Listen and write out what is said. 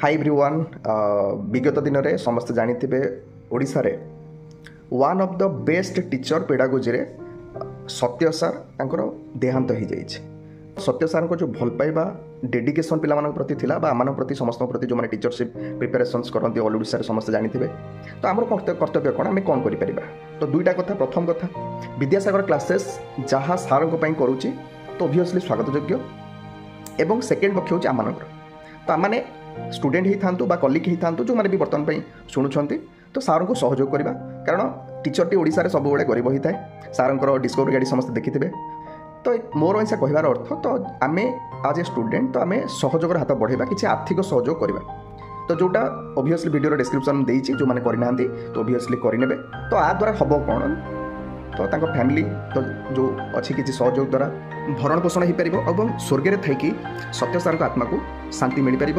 High everyone विगत दिन में समस्त जानी ओडिशा रे one of the best teacher pedagogy रे सत्य सार तांकर देहांत हो जाइए। सत्य सार को जो भल पाइबा डेडिकेशन पिला प्रति थिला बा आमान प्रति समस्त प्रति जो माने टीचरशिप प्रिपरेशंस करते ऑल ओडिशा रे समस्त जानी तो आमर कर्तव्य कौन आम कौन करें। तो दुईटा कथा, प्रथम कथा विद्यासागर क्लासेस जहाँ सार करुच्ची तो ओबियसली स्वागत योग्य एवं सेकेंड पक्ष हूँ आम तो आम स्टूडेंट ही था बा कलिग ही था जो मैंने भी बर्तमान शुणुंट तो सार को सहयोग करवा, कारण टीचरटी ओडिशा रे सब बड़े गरीब होता है। सारंकर डिस्कवरी गाड़ी समस्त देखिथे। तो मोर ऐसा कहबार अर्थ तो आम आज ए स्टूडेंट तो आम सहयोग हाथ बढ़ेगा, किसी आर्थिक सहयोग करवा। तो जोटा ओबियसली वीडियो डिस्क्रिप्शन देइछि जो माने करना तो ओबियसली करेंगे। तो आ द्वारा हम कौन तो फैमिली तो जो अच्छी किसी सहयोग द्वारा भरण पोषण हो पार और स्वर्ग में थी सत्य सार आत्मा को शांति मिल पार।